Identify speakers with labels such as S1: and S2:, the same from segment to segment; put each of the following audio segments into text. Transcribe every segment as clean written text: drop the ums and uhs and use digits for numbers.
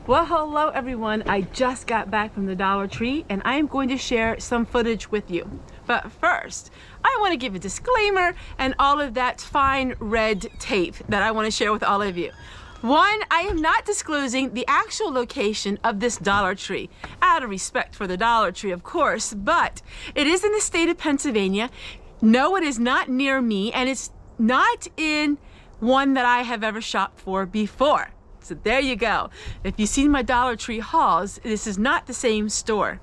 S1: Well, hello everyone. I just got back from the Dollar Tree and I am going to share some footage with you. But first, I want to give a disclaimer and all of that fine red tape that I want to share with all of you. One, I am not disclosing the actual location of this Dollar Tree, out of respect for the Dollar Tree, of course, but it is in the state of Pennsylvania. No, it is not near me, and it's not in one that I have ever shopped for before. So there you go. If you've seen my Dollar Tree hauls, this is not the same store.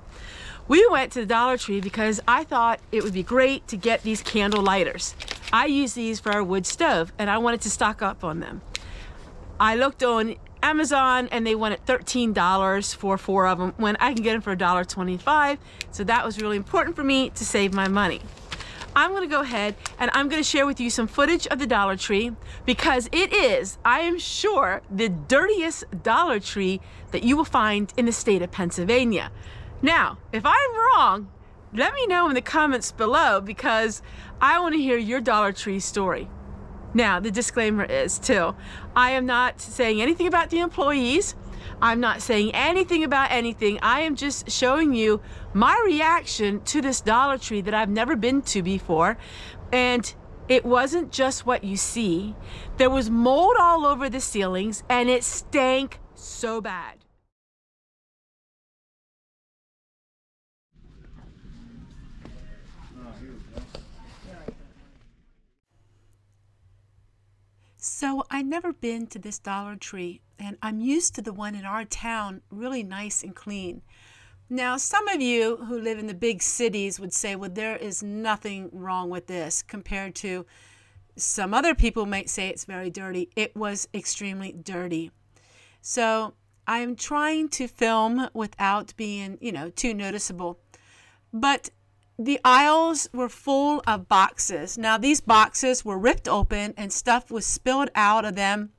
S1: We went to the Dollar Tree because I thought it would be great to get these candle lighters. I use these for our wood stove and I wanted to stock up on them. I looked on Amazon and they wanted $13 for 4 of them when I can get them for $1.25. So that was really important for me to save my money. I'm gonna go ahead and I'm gonna share with you some footage of the Dollar Tree because it is, I am sure, the dirtiest Dollar Tree that you will find in the state of Pennsylvania. Now, if I'm wrong, let me know in the comments below because I wanna hear your Dollar Tree story. Now, the disclaimer is too, I am not saying anything about the employees. I'm not saying anything about anything. I am just showing you my reaction to this Dollar Tree that I've never been to before. And it wasn't just what you see. There was mold all over the ceilings and it stank so bad. So I've never been to this Dollar Tree and I'm used to the one in our town, really nice and clean. Now, some of you who live in the big cities would say, well, there is nothing wrong with this compared to some other people might say it's very dirty. It was extremely dirty. So I'm trying to film without being, too noticeable. But the aisles were full of boxes. Now, these boxes were ripped open and stuff was spilled out of them.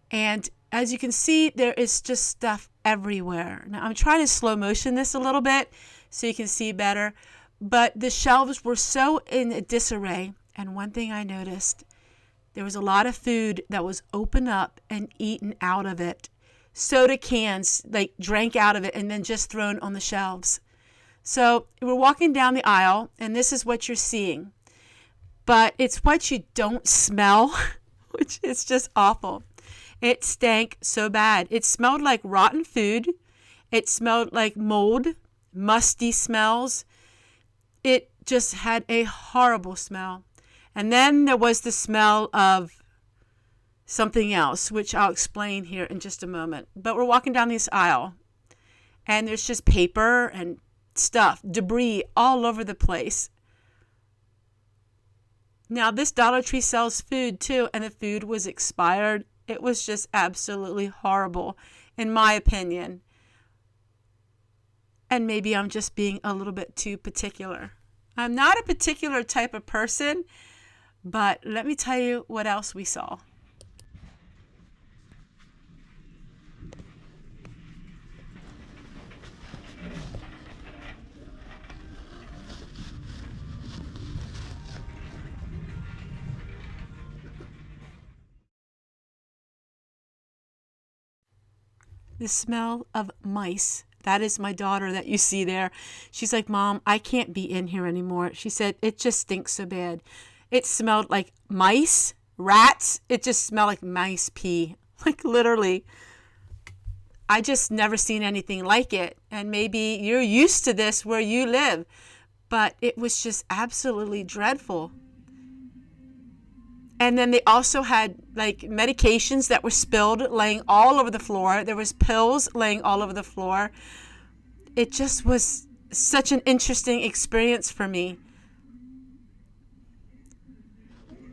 S1: And as you can see, there is just stuff everywhere. Now, I'm trying to slow motion this a little bit so you can see better. But the shelves were so in disarray. And one thing I noticed, there was a lot of food that was opened up and eaten out of it. Soda cans, like drank out of it and then just thrown on the shelves. So we're walking down the aisle and this is what you're seeing. But it's what you don't smell, which is just awful. It stank so bad. It smelled like rotten food. It smelled like mold, musty smells. It just had a horrible smell. And then there was the smell of something else, which I'll explain here in just a moment. But we're walking down this aisle and there's just paper and stuff, debris all over the place. Now, this Dollar Tree sells food too, and the food was expired. It was just absolutely horrible, in my opinion. And maybe I'm just being a little bit too particular. I'm not a particular type of person, but let me tell you what else we saw. The smell of mice. That is my daughter that you see there. She's like, Mom, I can't be in here anymore. She said, it just stinks so bad. It smelled like mice, rats. It just smelled like mice pee. Like literally. I just never seen anything like it. And maybe you're used to this where you live. But it was just absolutely dreadful. And then they also had like medications that were spilled laying all over the floor. There was pills laying all over the floor. It just was such an interesting experience for me.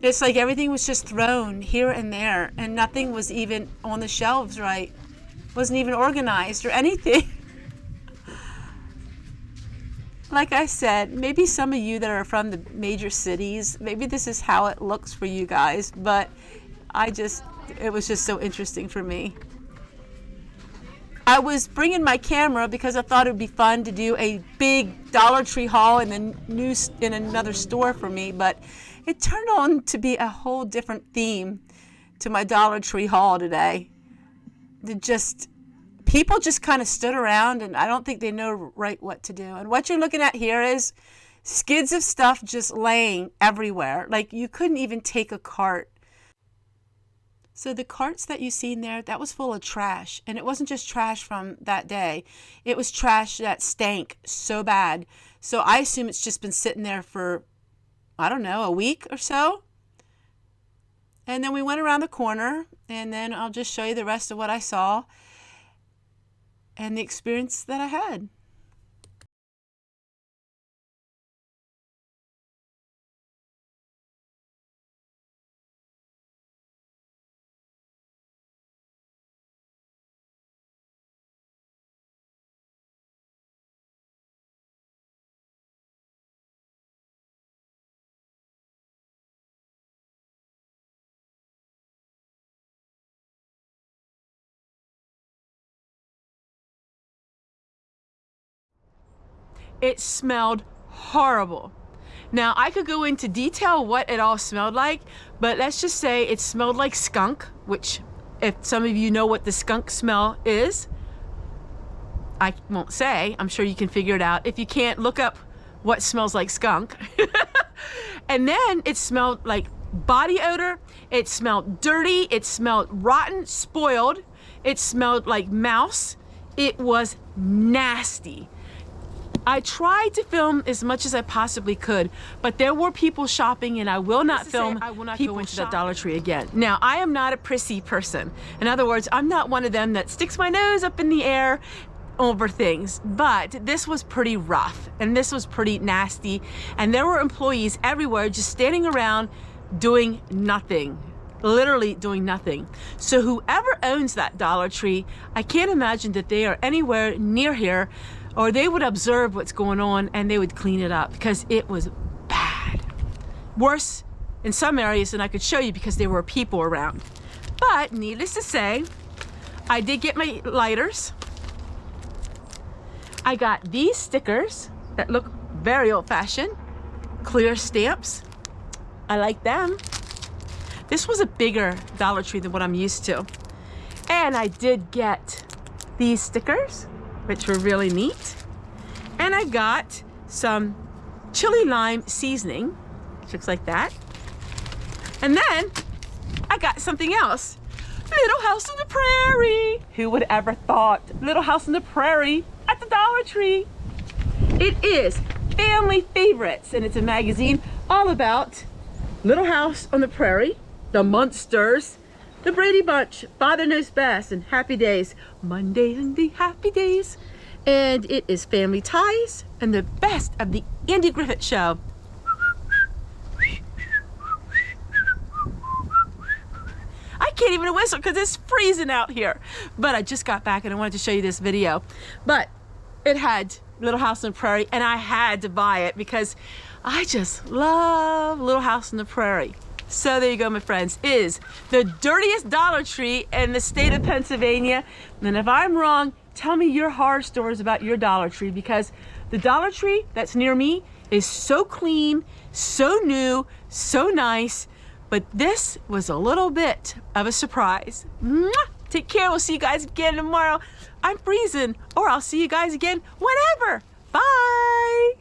S1: It's like everything was just thrown here and there and nothing was even on the shelves right. Wasn't even organized or anything. Like I said, maybe some of you that are from the major cities, maybe this is how it looks for you guys, but it was just so interesting for me. I was bringing my camera because I thought it would be fun to do a big Dollar Tree haul in another store for me, but it turned on to be a whole different theme to my Dollar Tree haul today. Just people just kind of stood around, and I don't think they know right what to do. And what you're looking at here is skids of stuff just laying everywhere. Like you couldn't even take a cart. So the carts that you see in there, that was full of trash. And it wasn't just trash from that day. It was trash that stank so bad. So I assume it's just been sitting there for, I don't know, a week or so. And then we went around the corner, and then I'll just show you the rest of what I saw and the experience that I had. It smelled horrible. Now, I could go into detail what it all smelled like, but let's just say it smelled like skunk, which if some of you know what the skunk smell is, I won't say. I'm sure you can figure it out. If you can't, look up what smells like skunk. And then it smelled like body odor. It smelled dirty. It smelled rotten, spoiled. It smelled like mouse. It was nasty. I tried to film as much as I possibly could, but there were people shopping, and I will not film people into that Dollar Tree again. Now, I am not a prissy person. In other words, I'm not one of them that sticks my nose up in the air over things, but this was pretty rough, and this was pretty nasty, and there were employees everywhere just standing around doing nothing. Literally doing nothing. So whoever owns that Dollar Tree, I can't imagine that they are anywhere near here, or they would observe what's going on and they would clean it up, because it was bad. Worse in some areas than I could show you because there were people around. But needless to say, I did get my lighters. I got these stickers that look very old-fashioned, clear stamps. I like them. This was a bigger Dollar Tree than what I'm used to. And I did get these stickers, which were really neat. And I got some chili lime seasoning, which looks like that. And then I got something else. Little House on the Prairie. Who would ever thought Little House on the Prairie at the Dollar Tree? It is Family Favorites, and it's a magazine all about Little House on the Prairie, the Munsters, the Brady Bunch, Father Knows Best, and Happy Days, Monday and the Happy Days. And it is Family Ties and the best of the Andy Griffith Show. I can't even whistle because it's freezing out here. But I just got back and I wanted to show you this video. But it had Little House on the Prairie, and I had to buy it because I just love Little House on the Prairie. So there you go, my friends. Is the dirtiest Dollar Tree in the state of Pennsylvania. And if I'm wrong, tell me your horror stories about your Dollar Tree, because the Dollar Tree that's near me is so clean, so new, so nice. But this was a little bit of a surprise. Mwah! Take care. We'll see you guys again tomorrow. I'm freezing, or I'll see you guys again whenever. Bye.